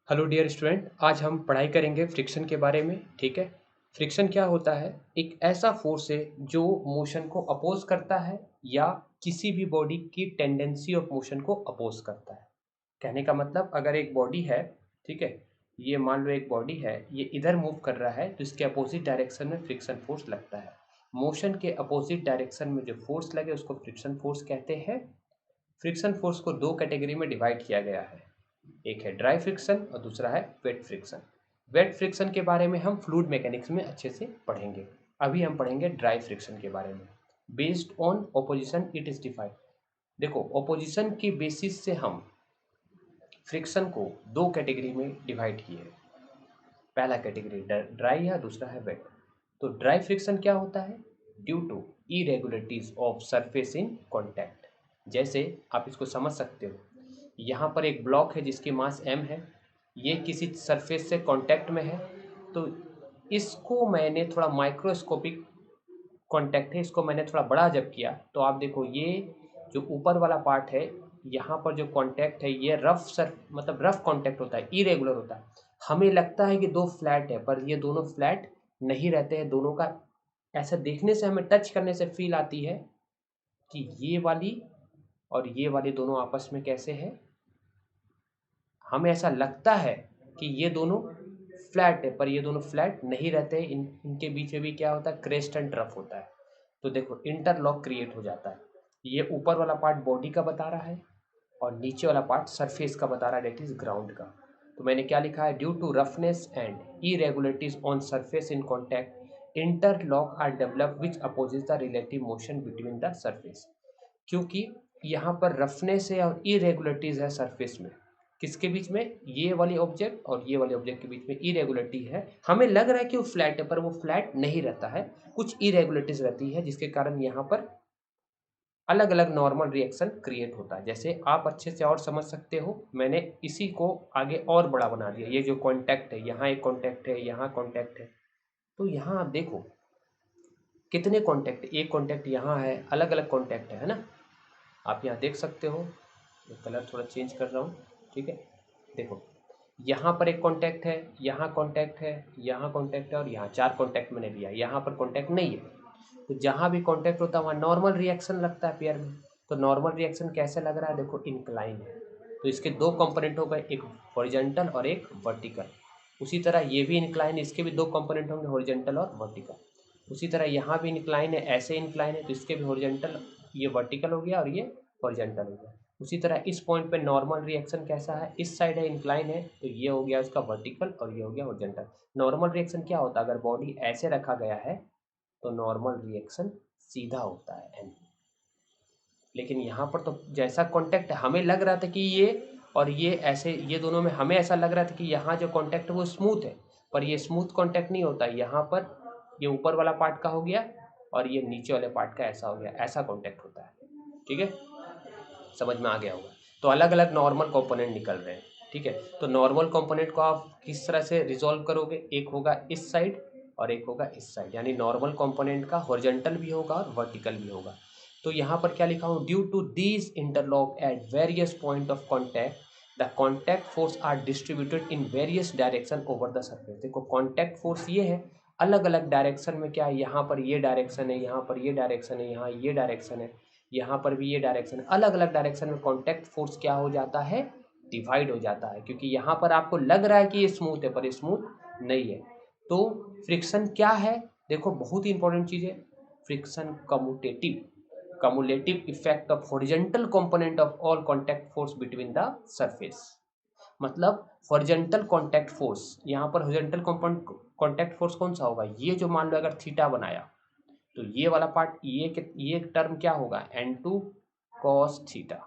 Hello dear student, आज हम पढ़ाई करेंगे फ्रिक्शन के बारे में। ठीक है। फ्रिक्शन क्या होता है? एक ऐसा फोर्स है जो मोशन को अपोज करता है या किसी भी बॉडी की टेंडेंसी ऑफ मोशन को अपोज करता है। कहने का मतलब, अगर एक बॉडी है, ठीक है, ये मान लो एक बॉडी है, ये इधर मूव कर रहा है तो इसके अपोजिट डायरेक्शन में फ्रिक्शन फोर्स लगता है। मोशन के अपोजिट डायरेक्शन में जो फोर्स लगे उसको फ्रिक्शन फोर्स कहते हैं। फ्रिक्शन फोर्स को दो कैटेगरी में डिवाइड किया गया है। एक है ड्राई फ्रिक्शन और दूसरा है वेट फ्रिक्शन। वेट फ्रिक्शन के बारे में हम फ्लूइड मैकेनिक्स में अच्छे से पढ़ेंगे। अभी हम पढ़ेंगे ड्राई फ्रिक्शन के बारे में। Based on opposition it is defined. देखो, ऑपोजिशन की बेसिस से हम फ्रिक्शन को दो कैटेगरी में डिवाइड किए हैं। पहला कैटेगरी ड्राई है, दूसरा है वेट। तो ड्राई फ्रिक्शन क्या होता है? Due to irregularities of surface in contact. जैसे आप इसको समझ सकते हो, यहाँ पर एक ब्लॉक है जिसकी मास m है, ये किसी सरफेस से कांटेक्ट में है, तो इसको मैंने थोड़ा माइक्रोस्कोपिक कांटेक्ट है, इसको मैंने थोड़ा बड़ा जब किया तो आप देखो, ये जो ऊपर वाला पार्ट है, यहाँ पर जो कांटेक्ट है ये रफ मतलब रफ कांटेक्ट होता है, इरेगुलर होता है। हमें लगता है कि दो फ्लैट है, पर ये दोनों फ्लैट नहीं रहते हैं। दोनों का ऐसा देखने से, हमें टच करने से फील आती है कि ये वाली और ये वाली दोनों आपस में कैसे है। हमें ऐसा लगता है कि ये दोनों फ्लैट है, पर ये दोनों फ्लैट नहीं रहते। इनके बीच में भी क्या होता है, क्रेस्ट एंड ट्रफ होता है। तो देखो, इंटरलॉक क्रिएट हो जाता है। ये ऊपर वाला पार्ट बॉडी का बता रहा है और नीचे वाला पार्ट सरफेस का बता रहा है, डेट इज ग्राउंड का। तो मैंने क्या लिखा है, due to roughness and irregularities on surface in contact interlock are develop which opposes the relative motion between the surface. क्योंकि यहाँ पर रफनेस है और इरेगुलरिटीज है सरफेस में। किसके बीच में? ये वाले ऑब्जेक्ट और ये वाले ऑब्जेक्ट के बीच में इरेगुलरिटी है। हमें लग रहा है कि वो फ्लैट है, पर वो फ्लैट नहीं रहता है, कुछ इरेगुलरिटीज रहती है, जिसके कारण यहाँ पर अलग अलग नॉर्मल रिएक्शन क्रिएट होता है। जैसे आप अच्छे से और समझ सकते हो, मैंने इसी को आगे और बड़ा बना दिया। ये जो कॉन्टैक्ट है, यहाँ एक कॉन्टैक्ट है, यहाँ कॉन्टैक्ट है, तो यहाँ आप देखो कितने कॉन्टैक्ट, एक कॉन्टैक्ट यहाँ है, अलग अलग कॉन्टैक्ट है ना। आप यहाँ देख सकते हो, मैं कलर थोड़ा चेंज कर रहा हूँ, ठीक है। देखो, यहाँ पर एक कॉन्टैक्ट है, यहाँ कॉन्टैक्ट है, यहाँ कॉन्टैक्ट है और यहाँ चार कॉन्टैक्ट मैंने लिया। यहाँ पर कॉन्टैक्ट नहीं है, तो जहाँ भी कॉन्टैक्ट होता है वहाँ नॉर्मल रिएक्शन लगता है पेयर में। तो नॉर्मल रिएक्शन कैसे लग रहा है? देखो, इंक्लाइन है, तो इसके दो कंपोनेंट हो गए, एक हॉरिजॉन्टल और एक वर्टिकल। उसी तरह ये भी इंक्लाइन, इसके भी दो कंपोनेंट होंगे, हॉरिजॉन्टल और वर्टिकल। उसी तरह यहाँ भी इंक्लाइन है, ऐसे इंक्लाइन है, तो इसके भी हॉरिजॉन्टल, ये वर्टिकल हो गया और ये हॉरिजॉन्टल हो गया। उसी तरह इस पॉइंट पे नॉर्मल रिएक्शन कैसा है, इस साइड है, इंक्लाइन है, तो ये हो गया उसका वर्टिकल और ये हो गया हॉरिजॉन्टल। नॉर्मल रिएक्शन क्या होता है? अगर बॉडी ऐसे रखा गया है तो नॉर्मल रिएक्शन सीधा होता है एन। लेकिन यहाँ पर तो जैसा कॉन्टैक्ट हमें लग रहा था कि ये और ये ऐसे, ये दोनों में हमें ऐसा लग रहा था कि यहाँ जो कॉन्टैक्ट है वो स्मूथ है, पर ये स्मूथ कॉन्टैक्ट नहीं होता। यहाँ पर ये ऊपर वाला पार्ट का हो गया और ये नीचे वाले पार्ट का ऐसा हो गया, ऐसा कॉन्टैक्ट होता है। ठीक है, समझ में आ गया होगा। तो अलग अलग नॉर्मल कंपोनेंट निकल रहे हैं। ठीक है, तो नॉर्मल कंपोनेंट को आप किस तरह से रिजॉल्व करोगे? एक होगा इस साइड और एक होगा इस साइड, यानी नॉर्मल कंपोनेंट का हॉरिजॉन्टल भी होगा और वर्टिकल भी होगा। तो यहाँ पर क्या लिखा हूँ, due to these interlock at various point of contact the contact force are distributed in various direction over the surface. देखो, कॉन्टैक्ट फोर्स ये है, अलग अलग डायरेक्शन में क्या है, यहाँ पर ये डायरेक्शन है, यहाँ पर ये डायरेक्शन है, यहाँ ये डायरेक्शन है, यहाँ पर भी ये डायरेक्शन, अलग अलग डायरेक्शन में कॉन्टैक्ट फोर्स क्या हो जाता है, डिवाइड हो जाता है। क्योंकि यहाँ पर आपको लग रहा है कि ये स्मूथ है, पर ये स्मूथ नहीं है। तो फ्रिक्शन क्या है? देखो, बहुत ही इंपॉर्टेंट चीज़ है friction. Cumulative effect of horizontal component of all contact force between the surface. मतलब हॉरिजॉन्टल कॉन्टैक्ट फोर्स, यहाँ पर हॉरिजॉन्टल कॉन्टैक्ट फोर्स कौन सा होगा? ये जो मान लो अगर थीटा बनाया तो ये वाला पार्ट, ये टर्म क्या होगा, n2 cos थीटा।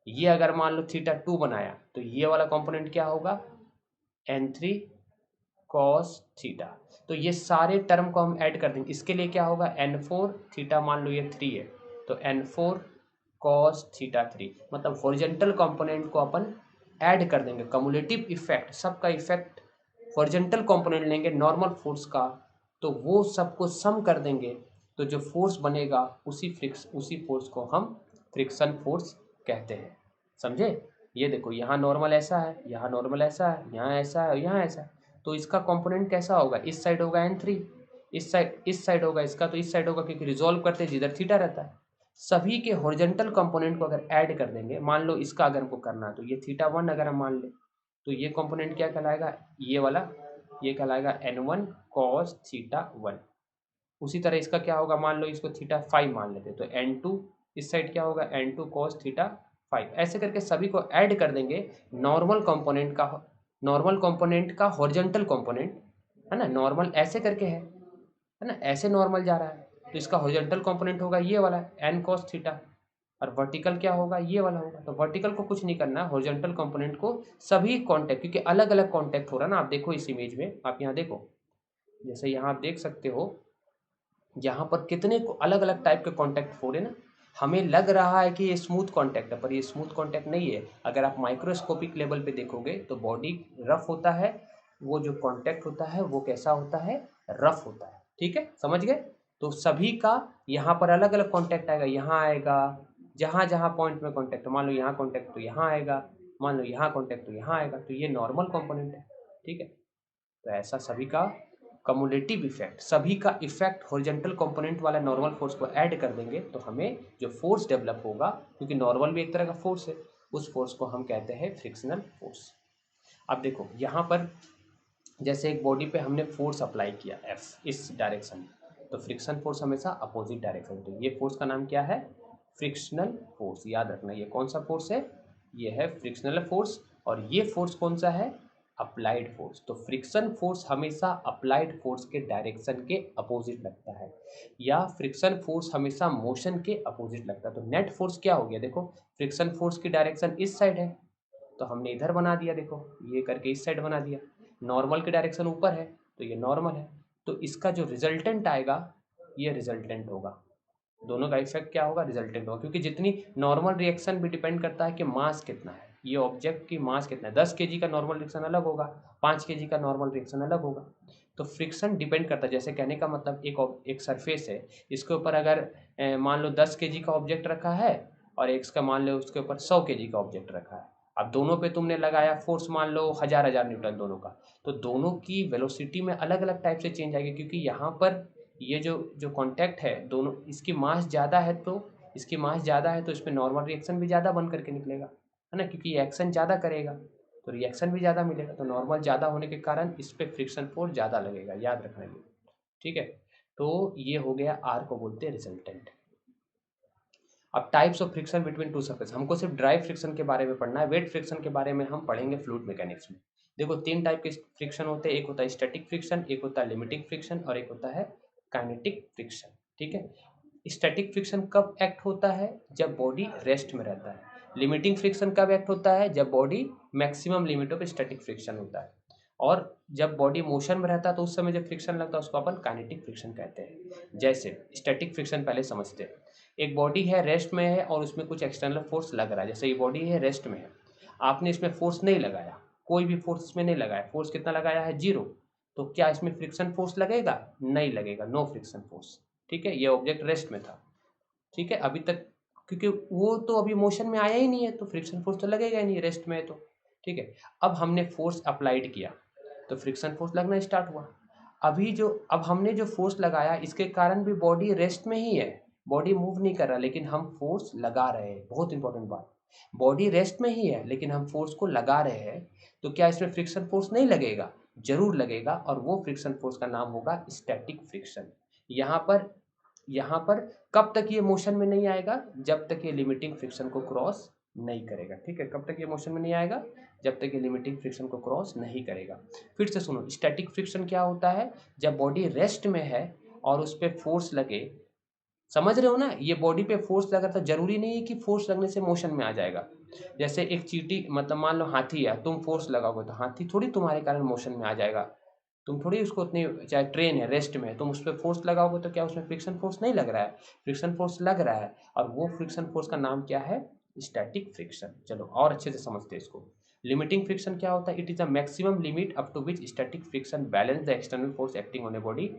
ये अगर मान लो थीटा 2 बनाया तो ये वाला कंपोनेंट क्या होगा, n3 cos थीटा। तो ये सारे टर्म को हम ऐड कर देंगे। इसके लिए क्या होगा, n4 थीटा, मान लो ये 3 है तो n4 cos थीटा 3। मतलब हॉरिजॉन्टल कंपोनेंट को अपन ऐड कर देंगे, कम्युलेटिव इफेक्ट, सबका इफेक्ट हॉरिजॉन्टल कंपोनेंट लेंगे नॉर्मल फोर्स का, तो वो सबको सम कर देंगे, तो जो फोर्स बनेगा उसी फोर्स को हम फ्रिक्शन फोर्स कहते हैं। समझे? ये देखो यहाँ नॉर्मल ऐसा है, यहाँ नॉर्मल ऐसा है, यहाँ ऐसा है, यहाँ ऐसा है, तो इसका कंपोनेंट कैसा होगा, इस साइड होगा n3, इस साइड होगा इसका, तो इस साइड होगा, क्योंकि रिजॉल्व करते जिधर थीटा रहता है। सभी के हॉरिजॉन्टल कंपोनेंट को अगर ऐड कर देंगे, मान लो इसका अगर हमको करना है तो ये θ1 अगर हम मान ले तो ये कंपोनेंट क्या कहलाएगा, ये वाला, ये कहलाएगा n1 cos θ1। उसी तरह इसका क्या होगा, मान लो इसको θ5 मान लेते तो n2 इस साइड क्या होगा, n2 cos θ5। ऐसे करके सभी को ऐड कर देंगे। नॉर्मल कंपोनेंट का हॉरिजॉन्टल कंपोनेंट है ना, नॉर्मल ऐसे करके है ना, ऐसे नॉर्मल जा रहा है, तो इसका हॉरिजॉन्टल कंपोनेंट होगा ये वाला n cos θ, और वर्टिकल क्या होगा, ये वाला होगा। तो वर्टिकल को कुछ नहीं करना, हॉरिजॉन्टल कंपोनेंट को सभी कांटेक्ट, क्योंकि अलग अलग कांटेक्ट हो रहा है ना, आप देखो इस इमेज में, आप यहाँ देखो, जैसे यहाँ आप देख सकते हो, यहाँ पर कितने अलग अलग टाइप के कांटेक्ट हो रहे ना। हमें लग रहा है कि ये स्मूथ कांटेक्ट है, पर ये स्मूथ कांटेक्ट नहीं है। अगर आप माइक्रोस्कोपिक लेवल पे देखोगे तो बॉडी रफ होता है, वो जो कांटेक्ट होता है वो कैसा होता है, रफ होता है। ठीक है, समझ गए। तो सभी का यहाँ पर अलग अलग कांटेक्ट आएगा, यहाँ आएगा, जहाँ जहाँ पॉइंट में कांटेक्ट, मान लो यहाँ कांटेक्ट तो यहाँ आएगा, मान लो यहाँ कांटेक्ट तो यहाँ आएगा, तो ये नॉर्मल कंपोनेंट है। ठीक है, तो ऐसा सभी का कम्युलेटिव इफेक्ट, सभी का इफेक्ट हॉरिजॉन्टल कंपोनेंट वाला नॉर्मल फोर्स को ऐड कर देंगे तो हमें जो फोर्स डेवलप होगा, क्योंकि नॉर्मल भी एक तरह का फोर्स है, उस फोर्स को हम कहते हैं फ्रिक्शनल फोर्स। अब देखो यहाँ पर जैसे एक बॉडी पे हमने फोर्स अप्लाई किया F इस डायरेक्शन में, तो फ्रिक्शन फोर्स हमेशा अपोजिट डायरेक्शन, तो ये फोर्स का नाम क्या है, फ्रिक्शनल फोर्स। याद रखना ये कौन सा फोर्स है, ये है फ्रिक्शनल फोर्स। और ये फोर्स कौन सा है, अप्लाइड फोर्स। तो फ्रिक्शन फोर्स हमेशा अप्लाइड फोर्स के डायरेक्शन के अपोजिट लगता है, या फ्रिक्शन फोर्स हमेशा मोशन के अपोजिट लगता है। तो नेट फोर्स क्या हो गया, देखो फ्रिक्शन फोर्स की डायरेक्शन इस साइड है, तो हमने इधर बना दिया, देखो ये करके इस साइड बना दिया। नॉर्मल की डायरेक्शन ऊपर है तो ये नॉर्मल है, तो इसका जो रिजल्टेंट आएगा ये रिजल्टेंट होगा। दोनों का इफेक्ट क्या होगा, रिजल्टेंट होगा, क्योंकि जितनी नॉर्मल रिएक्शन भी डिपेंड करता है कि मास कितना है, ये ऑब्जेक्ट की मास कितना है। 10 kg का नॉर्मल रिएक्शन अलग होगा, 5 kg का नॉर्मल रिएक्शन अलग होगा। तो फ्रिक्शन डिपेंड करता है, जैसे कहने का मतलब एक सरफेस है, इसके ऊपर अगर मान लो 10 kg का ऑब्जेक्ट रखा है और एक का मान लो उसके ऊपर 100 kg का ऑब्जेक्ट रखा है। अब दोनों पे तुमने लगाया फोर्स, मान लो 1000 न्यूटन दोनों का, तो दोनों की वेलोसिटी में अलग अलग टाइप से चेंज आएगी, क्योंकि यहाँ पर ये जो जो कांटेक्ट है दोनों, इसकी मास ज़्यादा है, तो इसमें नॉर्मल रिएक्शन भी ज़्यादा बन करके निकलेगा, है ना, क्योंकि ये एक्शन ज़्यादा करेगा तो रिएक्शन भी ज़्यादा मिलेगा। तो नॉर्मल ज़्यादा होने के कारण इस पर फ्रिक्शन फोर्स ज़्यादा लगेगा, याद रखना ये। ठीक है, तो ये हो गया, आर को बोलते हैं रिजल्टेंट। अब types of friction between two surface, हमको सिर्फ ड्राई फ्रिक्शन के बारे में पढ़ना है, वेट फ्रिक्शन के बारे में हम पढ़ेंगे फ्लूइड मैकेनिक्स में। देखो 3 टाइप के फ्रिक्शन होते हैं, एक होता है स्टैटिक फ्रिक्शन, एक होता है लिमिटिंग फ्रिक्शन, और एक होता है काइनेटिक फ्रिक्शन। ठीक है, स्टैटिक फ्रिक्शन कब एक्ट होता है, जब बॉडी रेस्ट में रहता है। लिमिटिंग फ्रिक्शन कब एक्ट होता है, जब body maximum limit of static friction होता है। और जब बॉडी मोशन में रहता है तो उस समय जब फ्रिक्शन लगता है उसको अपन काइनेटिक फ्रिक्शन कहते हैं। जैसे स्टैटिक फ्रिक्शन पहले समझते हैं, एक बॉडी है रेस्ट में है और उसमें कुछ एक्सटर्नल फोर्स लग रहा है, जैसे ये बॉडी है रेस्ट में है, आपने इसमें फोर्स नहीं लगाया, कोई भी फोर्स इसमें नहीं लगाया, फोर्स कितना लगाया है, 0, तो क्या इसमें फ्रिक्शन फोर्स लगेगा, नहीं लगेगा, नो फ्रिक्शन फोर्स। ठीक है, ये ऑब्जेक्ट रेस्ट में था, ठीक है, अभी तक, क्योंकि वो तो अभी मोशन में आया ही नहीं है, तो फ्रिक्शन फोर्स तो लगेगा ही नहीं, रेस्ट में है तो। ठीक है, अब हमने फोर्स अप्लाइड किया तो फ्रिक्शन फोर्स लगना स्टार्ट हुआ। अब हमने जो फोर्स लगाया इसके कारण भी बॉडी रेस्ट में ही है, बॉडी मूव नहीं कर रहा, लेकिन हम फोर्स लगा रहे हैं। बहुत इंपॉर्टेंट बात, बॉडी रेस्ट में ही है लेकिन हम फोर्स को लगा रहे हैं, तो क्या इसमें फ्रिक्शन फोर्स नहीं लगेगा, जरूर लगेगा, और वो फ्रिक्शन फोर्स का नाम होगा स्टैटिक फ्रिक्शन। यहाँ पर कब तक ये मोशन में नहीं आएगा, जब तक ये लिमिटिंग फ्रिक्शन को क्रॉस नहीं करेगा। ठीक है, कब तक ये मोशन में नहीं आएगा, जब तक ये लिमिटिंग फ्रिक्शन को क्रॉस नहीं करेगा। फिर से सुनो, स्टैटिक फ्रिक्शन क्या होता है, जब बॉडी रेस्ट में है और उस पर फोर्स लगे, समझ रहे हो ना, ये बॉडी पे फोर्स लगा, तो जरूरी नहीं है कि फोर्स लगने से मोशन में आ जाएगा। जैसे एक चींटी, मतलब मान लो हाथी है, तुम फोर्स लगाओगे तो हाथी थोड़ी तुम्हारे कारण मोशन में आ जाएगा, तुम थोड़ी उसको उतनी, चाहे ट्रेन है रेस्ट में है, तुम उस पर फोर्स लगाओगे तो क्या उसमें फ्रिक्शन फोर्स नहीं लग रहा है, फ्रिक्शन फोर्स लग रहा है, और वो फ्रिक्शन फोर्स का नाम क्या है, स्टैटिक फ्रिक्शन। चलो और अच्छे से समझते हैं इसको। लिमिटिंग फ्रिक्शन क्या होता है, it is a maximum limit up to which static friction balance the external force acting on a body.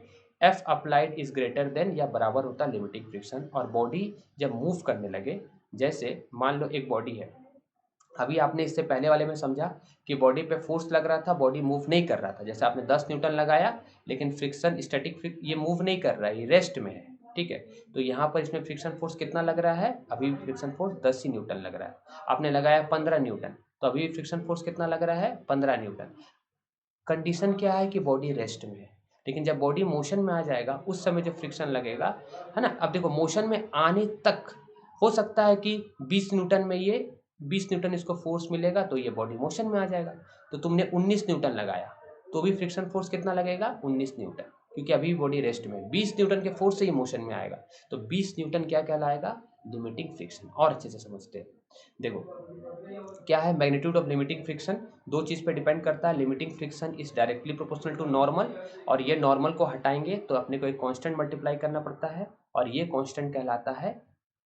F applied is greater than या बराबर होता है लिमिटिंग फ्रिक्शन। और बॉडी जब मूव करने लगे, जैसे मान लो एक बॉडी है, अभी आपने इससे पहले वाले में समझा कि बॉडी पे फोर्स लग रहा था, बॉडी मूव नहीं कर रहा था। जैसे आपने 10 न्यूटन लगाया, लेकिन फ्रिक्शन स्टैटिक ये मूव नहीं कर रहा है, ये रेस्ट में है, ठीक है। तो यहाँ पर इसमें फ्रिक्शन फोर्स कितना लग रहा है? अभी फ्रिक्शन फोर्स 10 ही न्यूटन लग रहा है। आपने लगाया 15 न्यूटन, तो अभी फ्रिक्शन फोर्स कितना लग रहा है? 15 न्यूटन। कंडीशन क्या है कि बॉडी रेस्ट में है, लेकिन जब बॉडी मोशन में आ जाएगा उस समय जो फ्रिक्शन लगेगा, है ना। अब देखो, मोशन में आने तक हो सकता है कि 20 न्यूटन में ये 20 न्यूटन इसको फोर्स मिलेगा, तो ये बॉडी मोशन में आ जाएगा। तो तुमने 19 न्यूटन लगाया, तो भी फ्रिक्शन फोर्स कितना लगेगा? 19 न्यूटन, क्योंकि अभी बॉडी रेस्ट में है। 20 न्यूटन के फोर्स से ही मोशन में आएगा, तो 20 न्यूटन क्या कहलाएगा? Limiting friction. और अच्छे से समझते हैं। देखो, क्या है मैग्नीट्यूड ऑफ लिमिटिंग फ्रिक्शन? दो चीज पे डिपेंड करता है। Limiting friction is directly proportional to normal, और ये नॉर्मल को हटाएंगे तो अपने को एक कांस्टेंट मल्टीप्लाई करना पड़ता है, और ये कांस्टेंट कहलाता है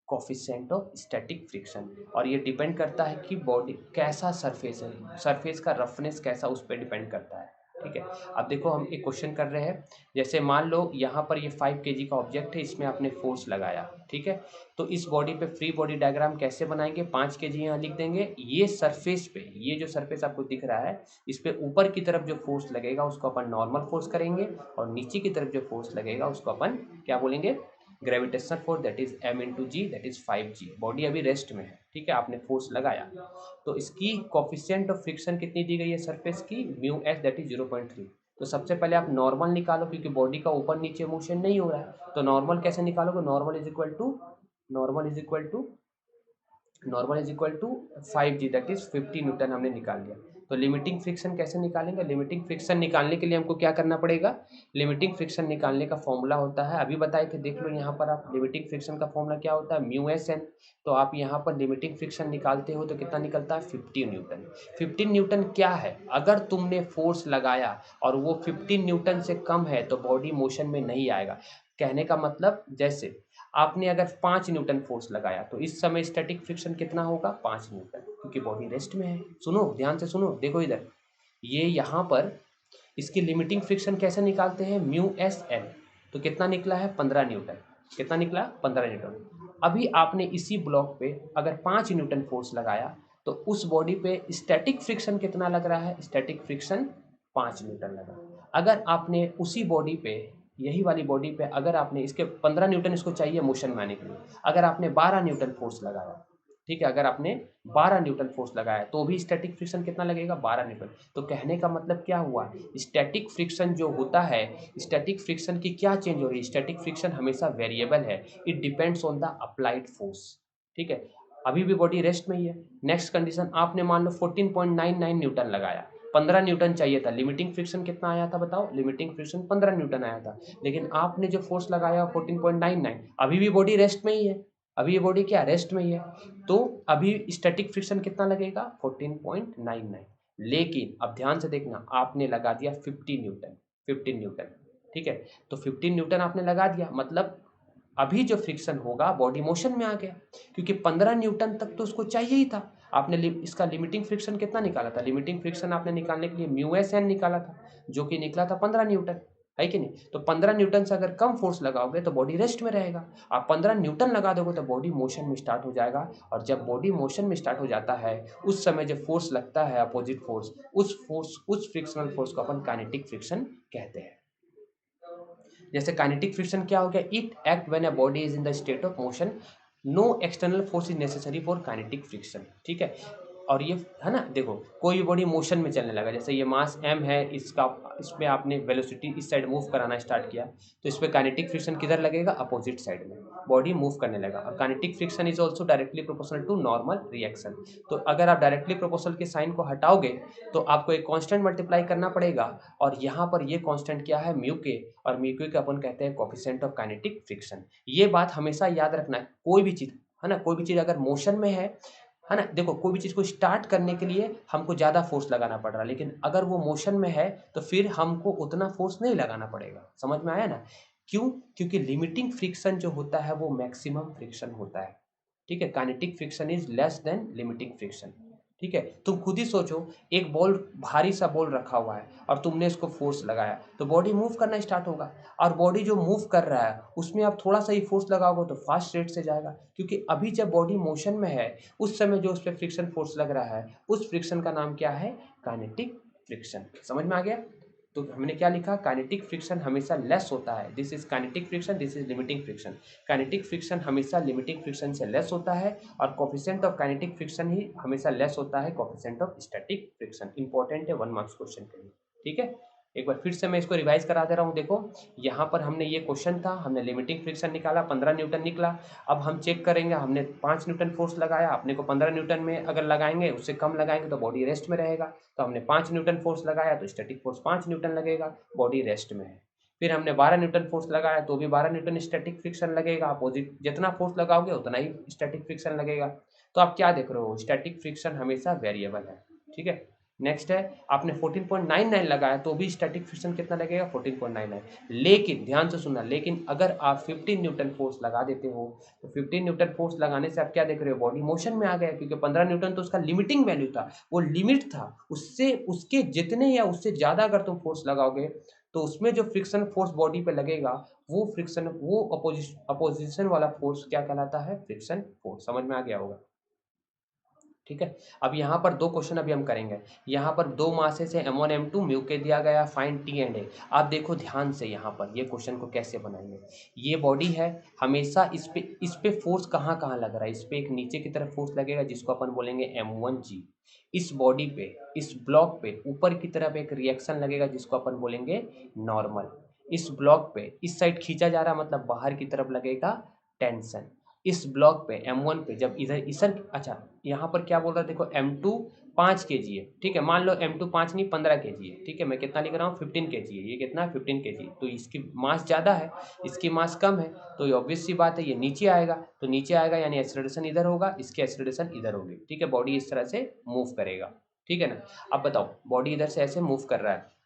कोफिशिएंट ऑफ स्टैटिक फ्रिक्शन। और ये डिपेंड करता है कि बॉडी कैसा सरफेस है, सरफेस का रफनेस कैसा, उस पर डिपेंड करता है, ठीक है। अब देखो, हम एक क्वेश्चन कर रहे हैं। जैसे मान लो यहाँ पर ये 5 kg का ऑब्जेक्ट है, इसमें आपने फोर्स लगाया, ठीक है। तो इस बॉडी पे फ्री बॉडी डायग्राम कैसे बनाएंगे? 5 kg यहाँ लिख देंगे। ये सरफेस पे, ये जो सरफेस आपको दिख रहा है, इस पे ऊपर की तरफ जो फोर्स लगेगा उसको अपन नॉर्मल फोर्स करेंगे, और नीचे की तरफ जो फोर्स लगेगा उसको अपन क्या बोलेंगे? Gravitational force, that is m×g, that is 5g। Body अभी रेस्ट में है, ठीक है, आपने फोर्स लगाया। तो इसकी कोफिशिएंट ऑफ फ्रिक्शन कितनी दी गई है सरफेस की? μs, that is 0.3। तो सबसे पहले आप नॉर्मल निकालो, क्योंकि बॉडी का ऊपर नीचे मोशन नहीं हो रहा है। तो नॉर्मल कैसे निकालोगे? Normal is equal to 5g, that is 50 newton हमने निकाल लिया। तो लिमिटिंग फ्रिक्शन कैसे निकालेंगे? लिमिटिंग फ्रिक्शन निकालने के लिए हमको क्या करना पड़ेगा? लिमिटिंग फ्रिक्शन निकालने का फॉर्मूला होता है, अभी बताए थे, देख लो यहाँ पर आप। लिमिटिंग फ्रिक्शन का फॉर्मूला क्या होता है? μsn। तो आप यहाँ पर लिमिटिंग फ्रिक्शन निकालते हो तो कितना निकलता है? 15 न्यूटन। 15 न्यूटन क्या है? अगर तुमने फोर्स लगाया और वो 15 न्यूटन से कम है तो बॉडी मोशन में नहीं आएगा। कहने का मतलब, जैसे आपने अगर 5 न्यूटन फोर्स लगाया तो इस समय स्टैटिक फ्रिक्शन कितना होगा? 5 न्यूटन, क्योंकि बॉडी रेस्ट में है। सुनो, ध्यान से सुनो, देखो इधर, ये यहाँ पर इसकी लिमिटिंग फ्रिक्शन कैसे निकालते हैं? μsn। तो कितना निकला है? 15 न्यूटन। कितना निकला? 15 न्यूटन। अभी आपने इसी ब्लॉक पे अगर 5 न्यूटन फोर्स लगाया तो उस बॉडी पे स्टैटिक फ्रिक्शन कितना लग रहा है? स्टैटिक फ्रिक्शन 5 न्यूटन लगा। अगर आपने उसी बॉडी पे, यही वाली बॉडी पे, अगर आपने इसके 15 न्यूटन इसको चाहिए मोशन में आने के लिए, अगर आपने 12 न्यूटन फोर्स लगाया, ठीक है, अगर आपने 12 न्यूटन फोर्स लगाया तो भी स्टैटिक फ्रिक्शन कितना लगेगा? 12 न्यूटन। तो कहने का मतलब क्या हुआ? स्टैटिक फ्रिक्शन जो होता है, स्टैटिक फ्रिक्शन की क्या चेंज हो रही है? स्टैटिक फ्रिक्शन हमेशा वेरिएबल है, it depends on the applied force, ठीक है। अभी भी बॉडी रेस्ट में ही है। नेक्स्ट कंडीशन, आपने मान लो 14.99 न्यूटन लगाया, 15 न्यूटन चाहिए था। लिमिटिंग फ्रिक्शन कितना आया था बताओ? लिमिटिंग फ्रिक्शन 15 न्यूटन आया था, लेकिन आपने जो फोर्स लगाया 14.99, अभी भी बॉडी रेस्ट में ही है। अभी ये बॉडी क्या? रेस्ट में ही है। तो अभी स्टैटिक फ्रिक्शन कितना लगेगा? 14.99। लेकिन अब ध्यान से देखना, आपने लगा दिया 15 न्यूटन, ठीक है। तो 15 न्यूटन आपने लगा दिया, मतलब अभी जो फ्रिक्शन होगा बॉडी मोशन में आ गया, क्योंकि 15 न्यूटन तक तो उसको चाहिए ही था। आपने इसका लिमिटिंग फ्रिक्शन कितना निकाला था? लिमिटिंग फ्रिक्शन आपने निकालने के लिए μsn निकाला था, जो कि निकला था 15 न्यूटन, है कि नहीं? तो 15 न्यूटन से अगर कम फोर्स लगाओगे तो बॉडी रेस्ट में रहेगा। आप 15 न्यूटन लगा दोगे तो बॉडी मोशन में स्टार्ट हो जाएगा, और जब बॉडी मोशन में स्टार्ट हो जाता है उस समय जो फोर्स लगता है, अपोजिट फोर्स, उस फ्रिक्शनल फोर्स को अपन काइनेटिक फ्रिक्शन कहते हैं। जैसे काइनेटिक फ्रिक्शन क्या हो गया? It act when a body is in the state of motion, no external force is necessary for kinetic friction, ठीक है। और ये है ना, देखो, कोई भी बॉडी मोशन में चलने लगा, जैसे ये मास m है, इसका इसमें आपने वेलोसिटी इस साइड मूव कराना स्टार्ट किया, तो इस पर काइनेटिक फ्रिक्शन किधर लगेगा? अपोजिट साइड में, बॉडी मूव करने लगा। और kinetic friction is also directly proportional to normal reaction. तो अगर आप डायरेक्टली प्रोपोर्शनल के साइन को हटाओगे तो आपको एक कांस्टेंट मल्टीप्लाई करना पड़ेगा, और यहाँ पर ये कांस्टेंट क्या है? म्यू के, और म्यू के अपन कहते हैं कोफिशिएंट ऑफ काइनेटिक फ्रिक्शन। ये बात हमेशा याद रखना है। कोई भी चीज, है ना, कोई भी चीज अगर मोशन में है ना, देखो, कोई भी चीज को स्टार्ट करने के लिए हमको ज्यादा फोर्स लगाना पड़ रहा है, लेकिन अगर वो मोशन में है तो फिर हमको उतना फोर्स नहीं लगाना पड़ेगा। समझ में आया ना? क्यों? क्योंकि लिमिटिंग फ्रिक्शन जो होता है वो मैक्सिमम फ्रिक्शन होता है, ठीक है। Kinetic friction is less than limiting friction. ठीक है, तुम खुद ही सोचो, एक बॉल, भारी सा बॉल रखा हुआ है और तुमने इसको फोर्स लगाया तो बॉडी मूव करना स्टार्ट होगा, और बॉडी जो मूव कर रहा है उसमें आप थोड़ा सा ही फोर्स लगाओगे तो फास्ट रेट से जाएगा, क्योंकि अभी जब बॉडी मोशन में है उस समय जो उस पर फ्रिक्शन फोर्स लग रहा है उस फ्रिक्शन का नाम क्या है, काइनेटिक फ्रिक्शन। समझ में आ गया? तो हमने क्या लिखा, काइनेटिक फ्रिक्शन हमेशा लेस होता है, this is kinetic friction, this is limiting friction. Kinetic friction हमेशा लिमिटिंग फ्रिक्शन से लेस होता है, और कोफिशिएंट ऑफ काइनेटिक फ्रिक्शन ही हमेशा लेस होता है coefficient of static friction. Important है 1 मार्क्स क्वेश्चन के लिए। ठीक है, एक बार फिर से मैं इसको रिवाइज करा दे रहा हूँ। देखो यहाँ पर हमने ये क्वेश्चन था, हमने लिमिटिंग फ्रिक्शन निकाला, 15 न्यूटन निकला। अब हम चेक करेंगे, हमने 5 न्यूटन फोर्स लगाया, अपने को 15 न्यूटन में अगर लगाएंगे, उससे कम लगाएंगे तो बॉडी रेस्ट में रहेगा। तो हमने 5 न्यूटन फोर्स लगाया तो स्टैटिक फोर्स 5 न्यूटन लगेगा, बॉडी रेस्ट में है। फिर हमने 12 न्यूटन फोर्स लगाया तो भी 12 न्यूटन स्टैटिक फ्रिक्शन लगेगा, अपोजिट जितना फोर्स लगाओगे उतना ही स्टैटिक फ्रिक्शन लगेगा। तो आप क्या देख रहे हो, स्टैटिक फ्रिक्शन हमेशा वेरिएबल है। ठीक है, नेक्स्ट है, आपने 14.99 लगाया तो भी स्टैटिक फ्रिक्शन कितना लगेगा, 14.99। लेकिन ध्यान से सुनना, लेकिन अगर आप 15 न्यूटन फोर्स लगा देते हो तो 15 न्यूटन फोर्स लगाने से आप क्या देख रहे हो, बॉडी मोशन में आ गया, क्योंकि 15 न्यूटन तो उसका लिमिटिंग वैल्यू था, वो लिमिट था, उससे उसके जितने या उससे ज़्यादा अगर तुम फोर्स लगाओगे तो उसमें जो फ्रिक्शन फोर्स बॉडी पे लगेगा वो फ्रिक्शन, वो अपोजिशन वाला फोर्स क्या कहलाता है, फ्रिक्शन फोर्स। समझ में आ गया होगा? ठीक है, अब यहाँ पर 2 क्वेश्चन अभी हम करेंगे। यहाँ पर 2 मासेस है m1 m2, म्यू के दिया गया, फाइंड टी एंड ए। आप देखो ध्यान से यहाँ पर ये क्वेश्चन को कैसे बनाएंगे। ये बॉडी है, हमेशा इस पे फोर्स कहाँ कहाँ लग रहा है, इस पे एक नीचे की तरफ फोर्स लगेगा जिसको अपन बोलेंगे m1g। इस बॉडी पे, इस ब्लॉक पे ऊपर की तरफ एक रिएक्शन लगेगा जिसको अपन बोलेंगे नॉर्मल। इस ब्लॉक पे इस साइड खींचा जा रहा है, मतलब बाहर की तरफ लगेगा टेंशन। इस ब्लॉक पे m1 पे जब इधर अच्छा, यहाँ पर क्या बोल रहा है देखो, m2 5 kg है। ठीक है, मान लो m2 5 नहीं 15 kg है। ठीक है, मैं कितना लिख रहा हूँ, 15 kg है। ये कितना है, 15 kg। तो इसकी मास ज़्यादा है, इसकी मास कम है, तो ये ऑब्वियस सी बात है, ये नीचे आएगा। तो नीचे आएगा यानी एक्सेलरेशन इधर होगा, इसकी एक्सेलरेशन इधर होगी। ठीक है, बॉडी इस तरह से मूव करेगा। ठीक है ना? अब बताओ, बॉडी इधर से ऐसे मूव कर रहा है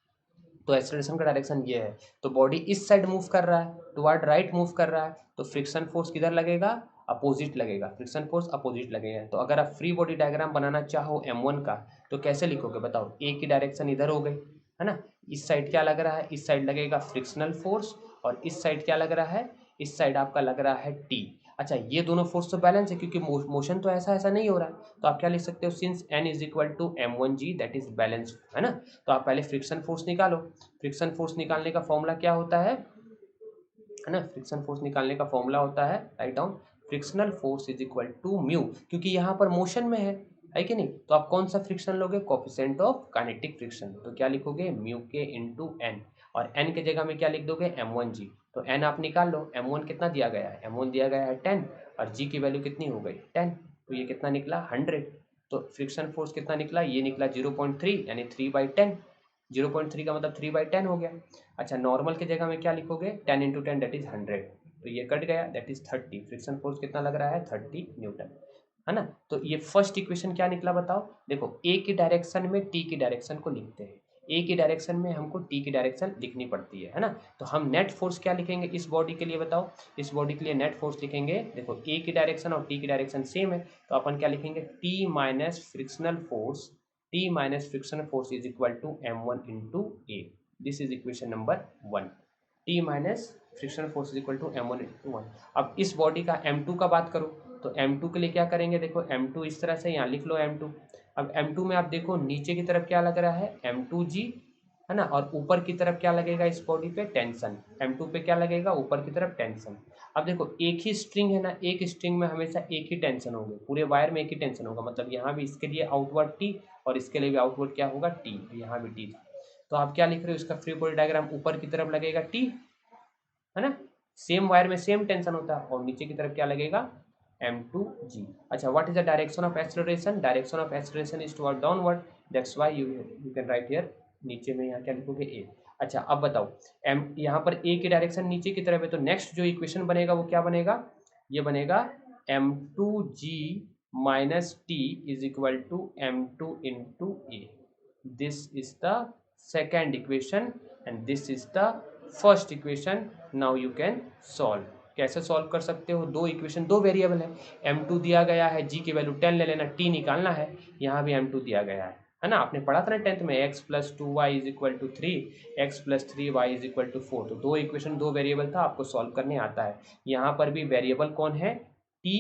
तो एक्सेलरेशन का डायरेक्शन ये है, तो बॉडी इस साइड मूव कर रहा है, टुवर्ड राइट मूव कर रहा है, तो फ्रिक्शन फोर्स किधर लगेगा, अपोजिट लगेगा, फ्रिक्शन फोर्स अपोजिट लगेगा। तो अगर आप फ्री बॉडी डायग्राम बनाना चाहो m1 का तो कैसे लिखोगे बताओ, ए की डायरेक्शन इधर हो गई है ना, इस साइड क्या लग रहा है, इस साइड लगेगा फ्रिक्शनल फोर्स, और इस साइड क्या लग रहा है, इस साइड आपका लग रहा है टी। अच्छा, ये दोनों फोर्स तो बैलेंस है क्योंकि मोशन तो ऐसा ऐसा नहीं हो रहा है, तो आप क्या लिख सकते हो, since n is equal to m1g that is balance, है ना। तो आप पहले फ्रिक्शन फोर्स निकालो। फ्रिक्शन फोर्स निकालने का फॉर्मूला क्या होता है ना, फ्रिक्शन फोर्स निकालने का फॉर्मूला होता है, write down, frictional force is equal to mu, क्योंकि यहाँ पर मोशन में है कि नहीं। तो आप कौन सा फ्रिक्शन लोगे, कोफिशिएंट ऑफ काइनेटिक फ्रिक्शन, तो क्या लिखोगे, म्यू के इंटू एन, और एन के जगह में क्या लिख दोगे, m1g। तो एन आप निकाल लो, m1 कितना दिया गया है, m1 दिया गया है 10, और g की वैल्यू कितनी हो गई 10, तो ये कितना निकला 100। तो फ्रिक्शन फोर्स कितना निकला, ये निकला 0.3 यानी 3/10। 0.3 का मतलब 3/10 हो गया। अच्छा, नॉर्मल की जगह में क्या लिखोगे, 10 इंटू 10 दैट इज 100, तो ये कट गया, दैट इज 30। फ्रिक्शन फोर्स कितना लग रहा है, 30 न्यूटन, है ना। तो ये फर्स्ट इक्वेशन क्या निकला बताओ, देखो ए की डायरेक्शन में टी की डायरेक्शन को लिखते हैं, ए की डायरेक्शन में हमको टी की डायरेक्शन लिखनी पड़ती है ना। तो हम नेट फोर्स क्या लिखेंगे इस बॉडी के लिए बताओ, इस बॉडी के लिए नेट फोर्स लिखेंगे, देखो ए की डायरेक्शन और टी की डायरेक्शन सेम है, तो अपन क्या लिखेंगे, T minus frictional force, T minus frictional force is equal to m1 into A. This is equation number 1. T minus frictional force is equal to m1 into 1. अब इस body का m2 का बात करो तो m2 के लिए क्या करेंगे, देखो m2 इस तरह से यहाँ लिख लो m2। अब m2 में आप देखो नीचे की तरफ क्या लग रहा है, m2g, है ना, और ऊपर की तरफ क्या लगेगा इस बॉडी पे, टेंशन। m2 पे क्या लगेगा, ऊपर की तरफ टेंशन। अब देखो एक ही स्ट्रिंग है ना, एक स्ट्रिंग में हमेशा एक ही टेंशन होगी, पूरे वायर में एक ही टेंशन होगा, मतलब यहाँ भी इसके लिए आउटवर्ड टी और इसके लिए भी आउटवर्ड क्या होगा, टी, यहाँ भी टी था। तो आप क्या लिख रहे हो, इसका फ्री बॉडी डायग्राम ऊपर की तरफ लगेगा टी, है ना, सेम वायर में सेम टेंशन होता है, और नीचे की तरफ क्या लगेगा, m2g। अच्छा, what is the direction of acceleration, direction of acceleration is toward downward, that's why you can write here, नीचे में यहाँ क्या लिखोगे, ए। अच्छा, अब बताओ एम, यहाँ पर ए की डायरेक्शन नीचे की तरफ है, तो नेक्स्ट जो इक्वेशन बनेगा वो क्या बनेगा, ये बनेगा m2g minus T is equal to m2 into a. This is the second equation and this is the first equation. Now you can solve. कैसे सॉल्व कर सकते हो, दो इक्वेशन, दो वेरिएबल है, m2 दिया गया है, g की वैल्यू 10 ले लेना, t निकालना है, यहाँ भी m2 दिया गया है ना, आपने पढ़ा था ना 10th में, x + 2y = 3, x + 3y = 4, तो दो इक्वेशन दो वेरिएबल था, आपको सॉल्व करने आता है। यहाँ पर भी वेरिएबल कौन है, t,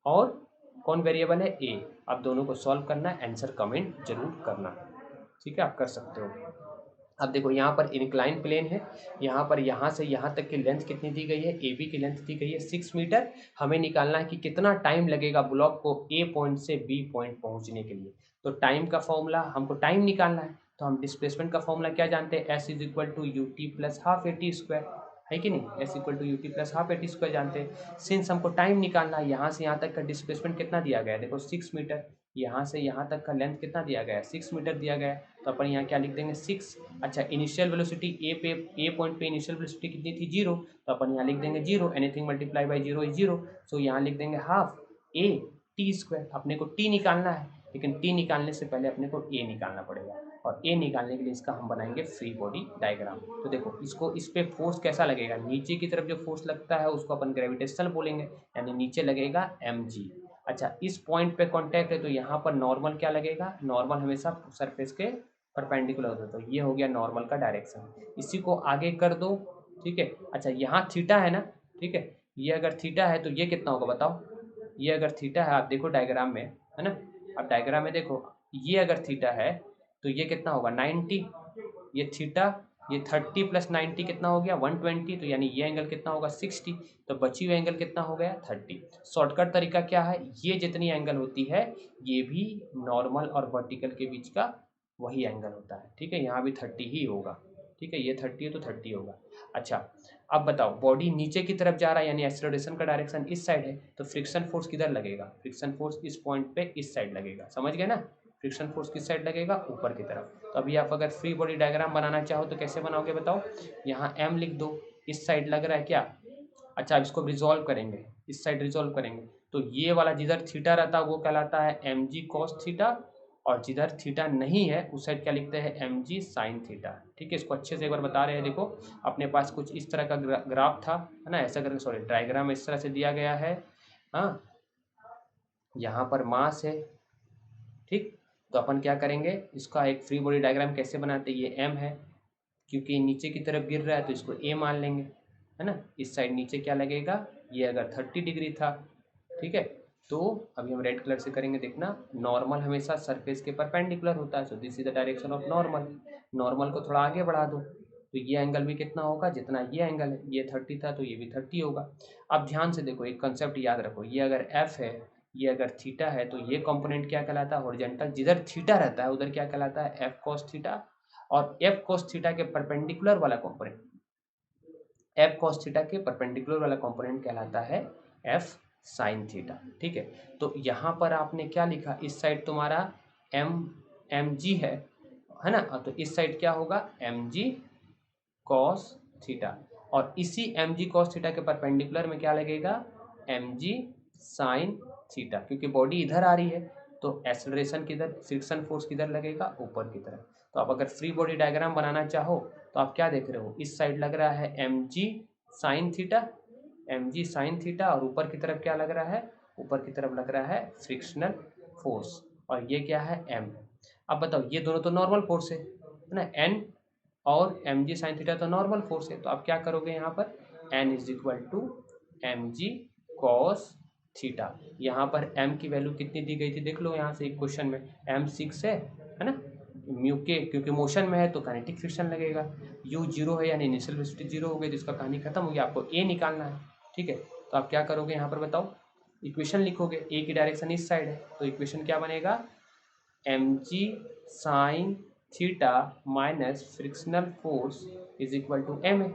और कौन वेरिएबल है, a। आप दोनों को सॉल्व करना है, आंसर कमेंट जरूर करना, ठीक है, आप कर सकते हो। अब देखो यहाँ पर इंक्लाइन प्लेन है, यहाँ पर यहाँ से यहाँ तक की लेंथ कितनी दी गई है, ए बी की लेंथ दी गई है 6 मीटर। हमें निकालना है कि कितना टाइम लगेगा ब्लॉक को ए पॉइंट से बी पॉइंट पहुँचने के लिए। तो टाइम का फॉर्मूला, हमको टाइम निकालना है, तो हम डिस्प्लेसमेंट का फॉर्मूला क्या जानते हैं, s = ut + ½ at², है कि नहीं, s = ut + ½ at² जानते हैं। सिंस हमको टाइम निकालना है, यहाँ से यहाँ तक का डिस्प्लेसमेंट कितना दिया गया है, देखो 6 मीटर, यहाँ से यहाँ तक का लेंथ कितना दिया गया है, 6 मीटर दिया गया है, तो अपन यहाँ क्या लिख देंगे 6। अच्छा, इनिशियल वेलोसिटी ए पॉइंट पे इनिशियल वेलोसिटी कितनी थी, 0, तो अपन यहाँ लिख देंगे 0, एनीथिंग मल्टीप्लाई बाई 0 इज 0, सो यहाँ लिख देंगे ½ at²। अपने को टी निकालना है, लेकिन टी निकालने से पहले अपने को ए निकालना पड़ेगा, और ए निकालने के लिए इसका हम बनाएंगे फ्री बॉडी डायग्राम। तो देखो इसको, इस पे फोर्स कैसा लगेगा, नीचे की तरफ जो फोर्स लगता है उसको अपन ग्रेविटेशनल बोलेंगे, यानी नीचे लगेगा mg। अच्छा, इस पॉइंट पे कांटेक्ट है, तो यहाँ पर नॉर्मल क्या लगेगा, नॉर्मल हमेशा सरफेस के परपेंडिकुलर होता है, तो ये हो गया नॉर्मल का डायरेक्शन। इसी को आगे कर दो, ठीक है। अच्छा, यहाँ थीटा है ना, ठीक है, ये अगर थीटा है तो ये कितना होगा बताओ, ये अगर थीटा है, आप देखो डायग्राम में, है ना, आप डायग्राम में देखो, ये अगर थीटा है तो ये कितना होगा 90, ये थीटा, ये 30 + 90 कितना हो गया 120, तो यानी ये एंगल कितना होगा 60, तो बची हुई एंगल कितना हो गया 30। शॉर्टकट तरीका क्या है, ये जितनी एंगल होती है ये भी नॉर्मल और वर्टिकल के बीच का वही एंगल होता है, ठीक है, यहाँ भी 30 ही होगा, ठीक है, ये 30 है तो 30 होगा। अच्छा, अब बताओ, बॉडी नीचे की तरफ जा रहा है, यानी एक्सेलरेशन का डायरेक्शन इस साइड है, तो फ्रिक्शन फोर्स किधर लगेगा, फ्रिक्शन फोर्स इस पॉइंट पे इस साइड लगेगा, समझ गए ना, फ्रिक्शन फोर्स किस साइड लगेगा, ऊपर की तरफ। तो अभी आप अगर फ्री बॉडी डायग्राम बनाना चाहो तो कैसे बनाओगे बताओ, यहाँ m लिख दो, इस साइड लग रहा है क्या। अच्छा, अब इसको रिजॉल्व करेंगे, इस साइड रिजॉल्व करेंगे, तो ये वाला जिधर थीटा रहता है वो कहलाता है mg cos थीटा, और जिधर थीटा नहीं है उस साइड क्या लिखते हैं mg sin थीटा, ठीक है। इसको अच्छे से एक बार बता रहे हैं, देखो अपने पास कुछ इस तरह का ग्राफ था, है ना, ऐसा करके, सॉरी, डायग्राम इस तरह से दिया गया है, हाँ, यहाँ पर मास है, ठीक, तो अपन क्या करेंगे, इसका एक फ्री बॉडी डायग्राम कैसे बनाते हैं, ये m है, क्योंकि नीचे की तरफ गिर रहा है तो इसको a मान लेंगे, है ना, इस साइड नीचे क्या लगेगा, ये अगर 30 डिग्री था, ठीक है, तो अभी हम रेड कलर से करेंगे, देखना, नॉर्मल हमेशा सरफेस के परपेंडिकुलर होता है, so this is the direction of normal. Normal को थोड़ा आगे बढ़ा दो तो ये एंगल भी कितना होगा, जितना ये एंगल है, ये 30 था तो ये भी 30 होगा। अब ध्यान से देखो, एक कंसेप्ट याद रखो, ये अगर f है, ये अगर थीटा है, तो ये कंपोनेंट क्या कहलाता है, हॉरिजॉन्टल, जिधर थीटा रहता है उधर क्या कहलाता है f cos थीटा, और f cos थीटा के परपेंडिकुलर वाला कंपोनेंट, f cos थीटा के परपेंडिकुलर वाला कंपोनेंट कहलाता है f sin थीटा, ठीक है। तो यहाँ पर आपने क्या लिखा, इस साइड तुम्हारा mg है ना, तो इस साइड क्या होगा mg cos थीटा, और इसी mg cos थीटा के परपेंडिकुलर में क्या लगेगा mg sin थीटा, क्योंकि बॉडी इधर आ रही है तो एक्सेलरेशन किधर, फ्रिक्शन फोर्स किधर लगेगा, ऊपर की तरफ। तो आप अगर फ्री बॉडी डायग्राम बनाना चाहो तो आप क्या देख रहे हो, इस साइड लग रहा है mg sin theta, mg sin theta, और ऊपर की तरफ क्या लग रहा है, ऊपर की तरफ लग रहा है फ्रिक्शनल फोर्स, और ये क्या है m। अब बताओ, ये दोनों तो नॉर्मल फोर्स है ना, n और mg sin थीटा तो नॉर्मल फोर्स है, तो आप क्या करोगे यहाँ पर, n = mg cos थीटा। यहाँ पर m की वैल्यू कितनी दी गई थी, देख लो यहाँ से एक क्वेश्चन में, m 6 है ना, म्यू के, क्योंकि मोशन में है तो काइनेटिक फ्रिक्शन लगेगा, u 0 है यानी इनिशियल वेलोसिटी 0 हो गई, तो इसका कहानी खत्म हो गया, आपको a निकालना है, ठीक है। तो आप क्या करोगे यहाँ पर बताओ, इक्वेशन लिखोगे, a की डायरेक्शन इस साइड है, तो इक्वेशन क्या बनेगा, mg sin theta minus frictional force is equal to ma,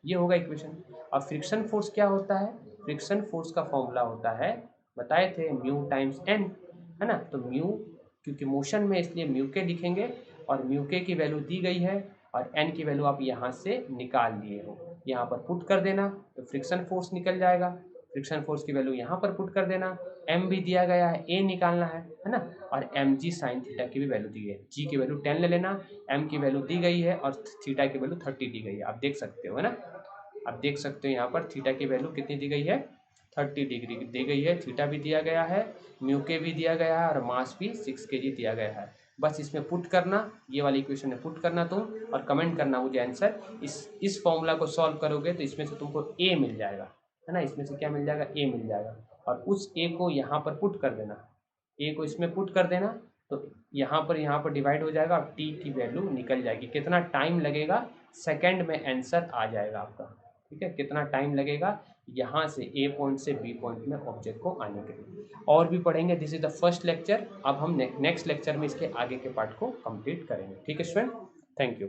ये होगा इक्वेशन। अब फ्रिक्शन फोर्स क्या होता है, फ्रिक्शन फोर्स का फॉर्मूला होता है, बताए थे, म्यू टाइम्स n, है ना, तो म्यू, क्योंकि मोशन में इसलिए म्यू के लिखेंगे, और म्यू के की वैल्यू दी गई है और n की वैल्यू आप यहाँ से निकाल लिए हो, यहाँ पर पुट कर देना तो फ्रिक्शन फोर्स निकल जाएगा, फ्रिक्शन फोर्स की वैल्यू यहाँ पर पुट कर देना, m भी दिया गया है, a निकालना है ना, और mg sin थीटा की भी वैल्यू दी है, g की वैल्यू 10 ले लेना, m की वैल्यू दी गई है और थीटा की वैल्यू 30 दी गई है, आप देख सकते हो, है ना। आप देख सकते हो यहाँ पर थीटा की वैल्यू कितनी दी गई है, 30 डिग्री दी गई है, थीटा भी दिया गया है, म्यू के भी दिया गया है और मास भी 6 kg दिया गया है। बस इसमें पुट करना, ये वाली इक्वेशन में पुट करना तुम और कमेंट करना मुझे आंसर। इस फॉर्मूला को सॉल्व करोगे तो इसमें से तुमको ए मिल जाएगा, है ना, इसमें से क्या मिल जाएगा, ए मिल जाएगा। और उस ए को यहाँ पर पुट कर देना, ए को इसमें पुट कर देना तो यहाँ पर डिवाइड हो जाएगा, अब टी की वैल्यू निकल जाएगी। कितना टाइम लगेगा, सेकंड में आंसर आ जाएगा आपका, ठीक है, कितना टाइम लगेगा यहाँ से ए पॉइंट से बी पॉइंट में ऑब्जेक्ट को आने के लिए। और भी पढ़ेंगे, this is the first lecture. अब हम नेक्स्ट लेक्चर में इसके आगे के पार्ट को कंप्लीट करेंगे, ठीक है स्टूडेंट, थैंक यू।